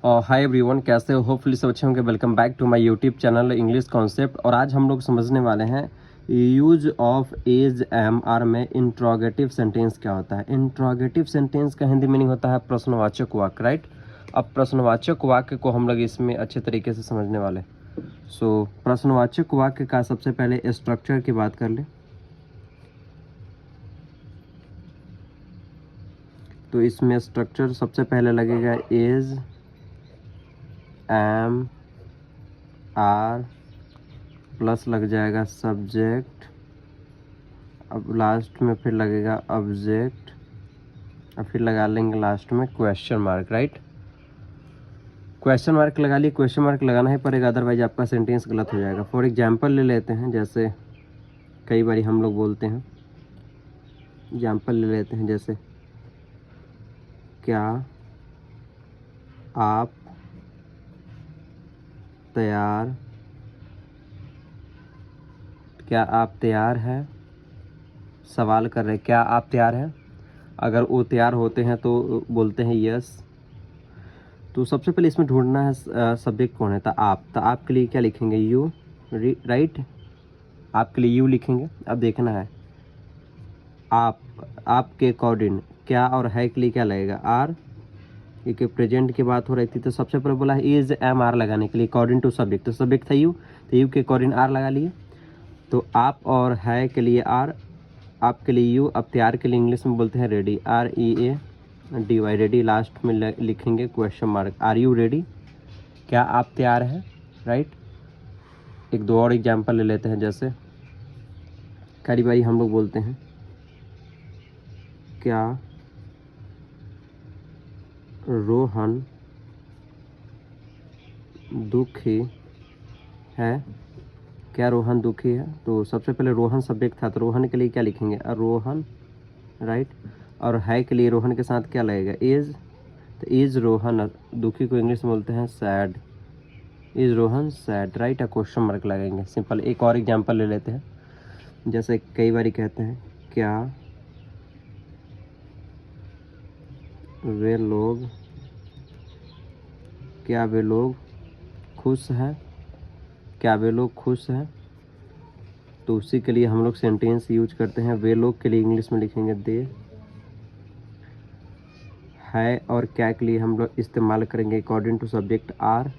Hi everyone, कैसे हो? Hopefully सब अच्छे होंगे। Welcome back to my YouTube channel English concept. और आज हम लोग समझने वाले हैं use of is am are में इंट्रोगेटिव सेंटेंस क्या होता है। इंट्रोगेटिव सेंटेंस का हिंदी मीनिंग होता है प्रश्नवाचक वाक्य, राइट। अब प्रश्नवाचक वाक्य को हम लोग इसमें अच्छे तरीके से समझने वाले। प्रश्नवाचक वाक्य का सबसे पहले स्ट्रक्चर की बात कर ले तो इसमें स्ट्रक्चर सबसे पहले लगेगा इज एम आर प्लस लग जाएगा सब्जेक्ट, अब लास्ट में फिर लगेगा ऑब्जेक्ट, और फिर लगा लेंगे लास्ट में question mark, right. Question mark लगा लिए, क्वेश्चन मार्क लगाना ही पड़ेगा, अदरवाइज आपका सेंटेंस गलत हो जाएगा। फॉर एग्जांपल ले लेते हैं, जैसे कई बार हम लोग बोलते हैं, एग्जांपल ले लेते हैं, जैसे क्या आप तैयार हैं, सवाल कर रहे हैं क्या आप तैयार हैं। अगर वो तैयार होते हैं तो बोलते हैं यस। तो सबसे पहले इसमें ढूंढना है सब्जेक्ट कौन है। तो आप के लिए क्या लिखेंगे, यू, राइट। आपके लिए यू लिखेंगे। अब देखना है आपके अकॉर्डिंग क्या और है के लिए क्या लगेगा, आर, क्योंकि प्रेजेंट की बात हो रही थी। तो सबसे पहले बोला है इज एम आर लगाने के लिए अकॉर्डिंग टू सब्जेक्ट। तो सब्जेक्ट था यू, तो यू के अकॉर्डिंग आर लगा लिए। तो आप और है के लिए आर, आपके लिए यू। अब तैयार के लिए इंग्लिश में बोलते हैं रेडी, READY, रेडी। लास्ट में लिखेंगे question mark, are you ready, क्या आप तैयार हैं, राइट। एक दो और एग्जांपल ले लेते हैं, जैसे कई बारी हम लोग बोलते हैं क्या रोहन दुखी है, क्या रोहन दुखी है। तो सबसे पहले रोहन सब्जेक्ट था, तो रोहन के लिए क्या लिखेंगे, रोहन, राइट। और है के लिए रोहन के साथ क्या लगेगा, इज। तो इज रोहन दुखी को इंग्लिश में बोलते हैं sad, is Rohan sad, right. Question mark लगाएंगे, सिंपल। एक और एग्जांपल ले लेते हैं, जैसे कई बार कहते हैं क्या वे लोग खुश हैं, क्या वे लोग खुश हैं। तो उसी के लिए हम लोग सेंटेंस यूज करते हैं। वे लोग के लिए इंग्लिश में लिखेंगे दे, है और क्या के लिए हम लोग इस्तेमाल करेंगे अकॉर्डिंग टू सब्जेक्ट आर।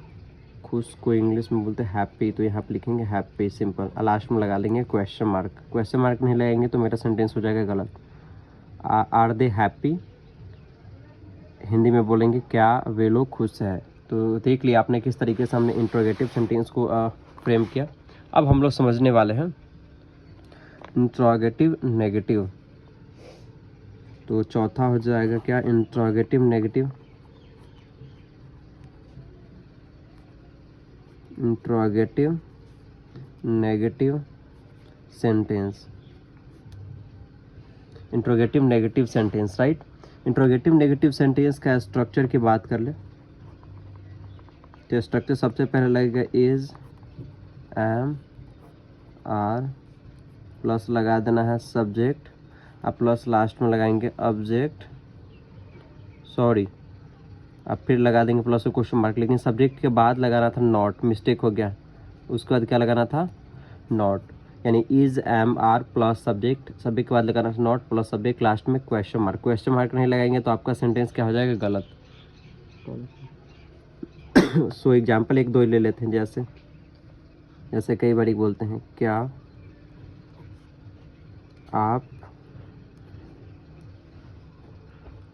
खुश को इंग्लिश में बोलते हैं हैप्पी, तो यहाँ पे लिखेंगे हैप्पी, सिंपल। लास्ट में लगा लेंगे क्वेश्चन मार्क। क्वेश्चन मार्क नहीं लगाएंगे तो मेरा सेंटेंस हो जाएगा गलत। आर दे हैप्पी, हिंदी में बोलेंगे क्या वे लोग खुश हैं। तो देख लिया आपने किस तरीके से हमने इंट्रोगेटिव सेंटेंस को फ्रेम किया। अब हम लोग समझने वाले हैं इंट्रोगेटिव नेगेटिव। तो चौथा हो जाएगा क्या, interrogative negative. Interrogative negative sentence, interrogative negative sentence, right. Interrogative negative sentence का स्ट्रक्चर की बात कर ले तो स्ट्रक्चर सबसे पहले लगेगा इज एम आर प्लस लगा देना है सब्जेक्ट, अब प्लस लास्ट में लगाएंगे ऑब्जेक्ट, सॉरी, अब फिर लगा देंगे प्लस में क्वेश्चन मार्क। लेकिन सब्जेक्ट के बाद लगाना था नॉट, मिस्टेक हो गया। उसके बाद क्या लगाना था, नॉट, यानी is am are plus subject, subject के बाद लगाना था नॉट प्लस सब्जेक्ट, लास्ट में क्वेश्चन मार्क। क्वेश्चन मार्क नहीं लगाएंगे तो आपका सेंटेंस क्या हो जाएगा, गलत। सो एग्जाम्पल एक दो ले लेते हैं, जैसे कई बार बोलते हैं क्या आप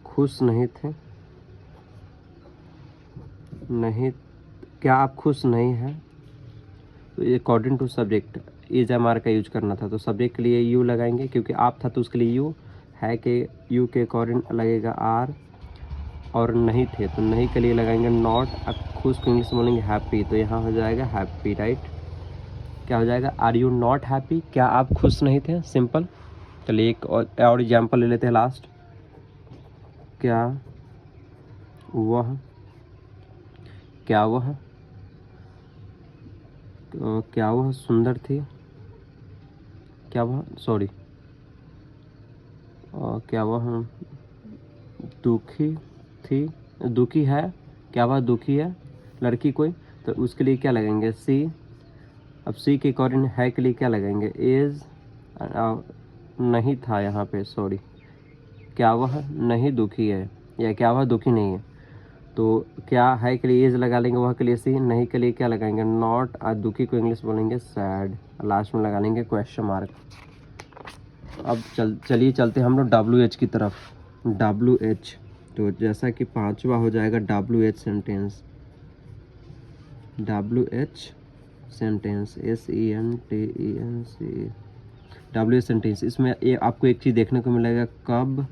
खुश नहीं थे, नहीं, क्या आप खुश नहीं हैं। तो according to subject is am are का यूज करना था, तो सब्जेक्ट के लिए यू लगाएंगे, क्योंकि आप था तो उसके लिए यू, है के यू के अकॉर्डिंग लगेगा आर, और नहीं थे तो नहीं के लिए लगाएंगे नॉट। अब खुश को इंग्लिश में बोलेंगे हैप्पी, तो यहाँ हो जाएगा हैप्पी, राइट। क्या हो जाएगा, आर यू नॉट हैप्पी, क्या आप खुश नहीं थे, सिंपल। चलिए एक और एग्जाम्पल ले लेते हैं लास्ट। क्या वह क्या वह सुंदर थी, क्या वह, सॉरी, क्या वह दुखी थी, दुखी है, क्या वह दुखी है, लड़की कोई, तो उसके लिए क्या लगाएंगे सी। अब सी के अकॉर्डिंग है के लिए क्या लगाएंगे इज, नहीं था यहाँ पे सॉरी, क्या वह नहीं दुखी है या क्या वह दुखी नहीं है, तो क्या है के लिए इज लगा लेंगे, वह के लिए सी, नहीं के लिए क्या लगाएंगे नॉट, और दुखी को इंग्लिश बोलेंगे सैड, लास्ट में लगा लेंगे क्वेश्चन मार्क। अब चलिए चलते हम लोग WH की तरफ। WH, तो जैसा कि पांचवा हो जाएगा WH sentence, WH sentence, SENTENC, WH sentence. इसमें आपको एक चीज़ देखने को मिलेगा, कब,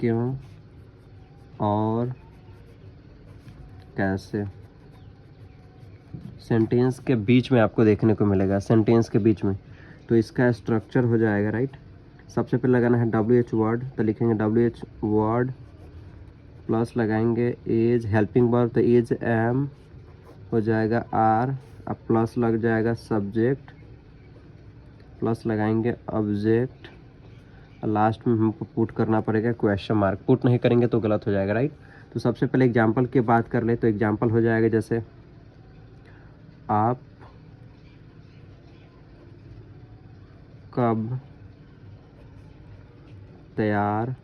क्यों और कैसे, सेंटेंस के बीच में आपको देखने को मिलेगा, सेंटेंस के बीच में। तो इसका स्ट्रक्चर हो जाएगा राइट, सबसे पहले लगाना है WH वर्ड, तो लिखेंगे WH वर्ड प्लस लगाएंगे इज, हेल्पिंग वर्ब तो इज एम हो जाएगा आर, अब प्लस लग जाएगा सब्जेक्ट, प्लस लगाएंगे ऑब्जेक्ट, लास्ट में हमको पुट करना पड़ेगा क्वेश्चन मार्क। पुट नहीं करेंगे तो गलत हो जाएगा राइट। तो सबसे पहले एग्जाम्पल की बात कर ले, तो एग्जाम्पल हो जाएगा जैसे आप कब तैयार,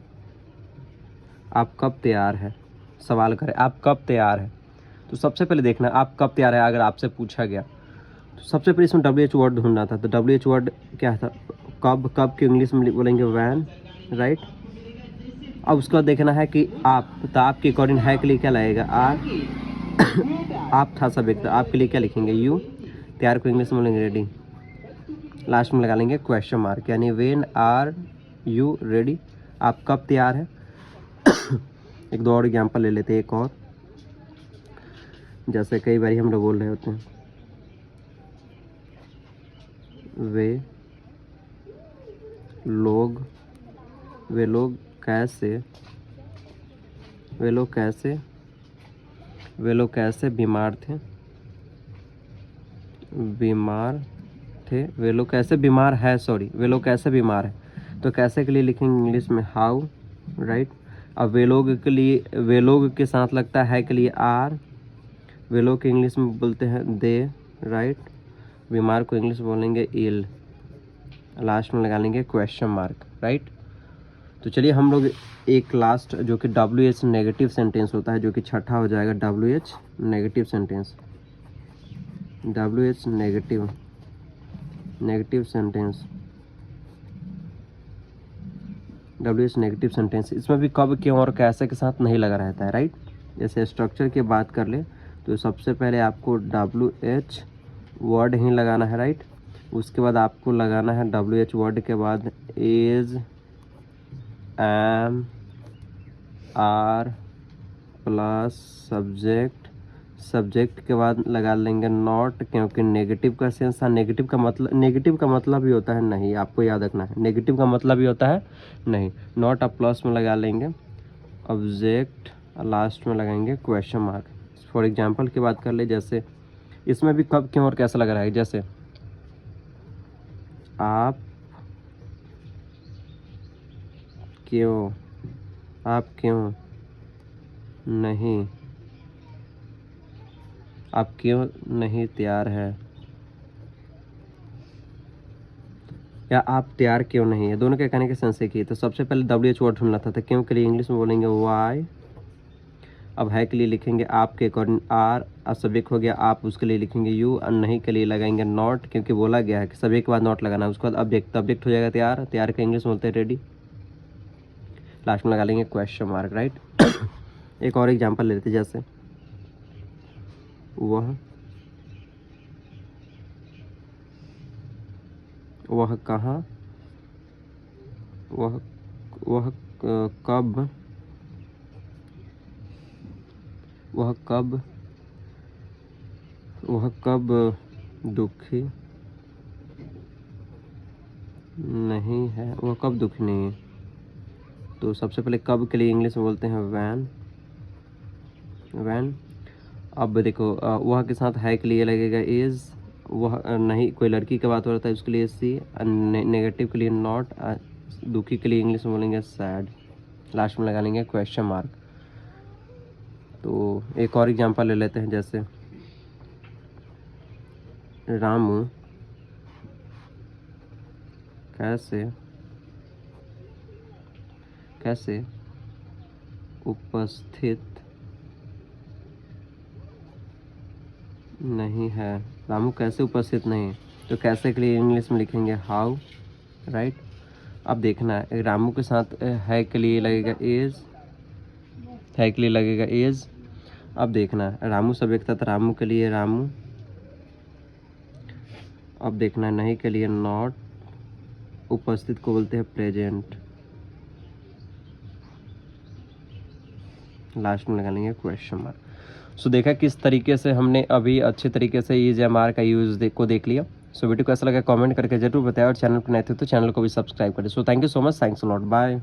आप कब तैयार है, सवाल करें आप कब तैयार है, तो सबसे पहले देखना आप कब तैयार है। अगर आपसे पूछा गया तो सबसे पहले इसमें WH वर्ड ढूंढना था, तो WH वर्ड क्या था, कब, कब की इंग्लिश में बोलेंगे वैन राइट। अब उसका देखना है कि आप, तो आपके अकॉर्डिंग है के लिए क्या लगेगा आर, आप था सब, एक आपके लिए क्या लिखेंगे यू, तैयार को इंग्लिश में बोलेंगे रेडी, लास्ट में लगा लेंगे क्वेश्चन मार्क, यानी व्हेन आर यू रेडी, आप कब तैयार है। एक दो और एग्जाम्पल ले लेते हैं, एक और, जैसे कई बार हम लोग बोल रहे होते हैं वे लोग कैसे, वे लोग कैसे बीमार थे, वे लोग कैसे बीमार है, सॉरी वे लोग कैसे बीमार है, तो कैसे के लिए लिखेंगे इंग्लिश में हाउ राइट। अब वे लोग के लिए, वे लोग के साथ लगता है के लिए आर, वे लोग के इंग्लिश में बोलते हैं दे राइट, बीमार को इंग्लिश बोलेंगे इल, लास्ट में लगा लेंगे क्वेश्चन मार्क राइट। तो चलिए हम लोग एक लास्ट जो कि WH नेगेटिव सेंटेंस होता है, जो कि छठा हो जाएगा WH negative sentence, WH negative sentence, WH negative sentence. इसमें भी कब, क्यों और कैसे के साथ नहीं लगा रहता है राइट। जैसे स्ट्रक्चर की बात कर ले, तो सबसे पहले आपको WH वर्ड ही लगाना है राइट, उसके बाद आपको लगाना है WH वर्ड के बाद is, am, are plus subject, subject के बाद लगा लेंगे नॉट, क्योंकि नेगेटिव का सेंस था, नेगेटिव का मतलब भी होता है नहीं, आपको याद रखना है नेगेटिव का मतलब भी होता है नहीं, नॉट अब प्लस में लगा लेंगे ऑब्जेक्ट, लास्ट में लगाएंगे क्वेश्चन मार्क। फॉर एग्जांपल की बात कर ले, जैसे इसमें भी कब, क्यों और कैसा लग रहा है, जैसे आप क्यों नहीं तैयार है, या आप तैयार क्यों नहीं है, दोनों के कहने के सेंस एक ही है। तो सबसे पहले WH वर्ड ढूंढना था, तो क्यों के लिए इंग्लिश में बोलेंगे वाई, अब है के लिए लिखेंगे आपके अकॉर्डिंग आर, अब सब्जेक्ट हो गया आप, उसके लिए लिखेंगे यू, और नहीं के लिए लगाएंगे नॉट, क्योंकि बोला गया है कि सब्जेक्ट के बाद नॉट लगाना है, उसके बाद ऑब्जेक्ट हो जाएगा तैयार, तैयार का इंग्लिश में बोलते हैं रेडी, लास्ट में लगा लेंगे क्वेश्चन मार्क राइट। एक और एग्जांपल ले लेते, जैसे वह कहाँ, वह कब दुखी नहीं है, वह कब दुखी नहीं है। तो सबसे पहले कब के लिए इंग्लिश में बोलते हैं वैन। अब देखो वह के साथ है के लिए लगेगा इज, वह नहीं कोई लड़की की बात हो रहा था उसके लिए सी, नेगेटिव के लिए नॉट, दुखी के लिए इंग्लिश में बोलेंगे सैड, लास्ट में लगा लेंगे क्वेश्चन मार्क। एक और एग्जांपल ले लेते हैं, जैसे रामू कैसे उपस्थित नहीं है। रामू कैसे उपस्थित नहीं है, तो कैसे के लिए इंग्लिश में लिखेंगे हाउ, राइट। अब देखना है, रामू के साथ है के लिए लगेगा इज, है के लिए लगेगा इज। अब देखना है, रामू सब्जेक्ट था तो रामू के लिए रामू। अब देखना है, नहीं के लिए नॉट, उपस्थित को बोलते हैं प्रेजेंट, लास्ट में लगा लेंगे क्वेश्चन मार्क। सो देखा किस तरीके से हमने अभी अच्छे तरीके से इज एम आर का यूज़ को देख लिया। सो वीडियो कैसा लगा कमेंट करके जरूर बताया, और चैनल पर नए थे तो चैनल को भी सब्सक्राइब करें। So thank you so much, thanks a lot, bye.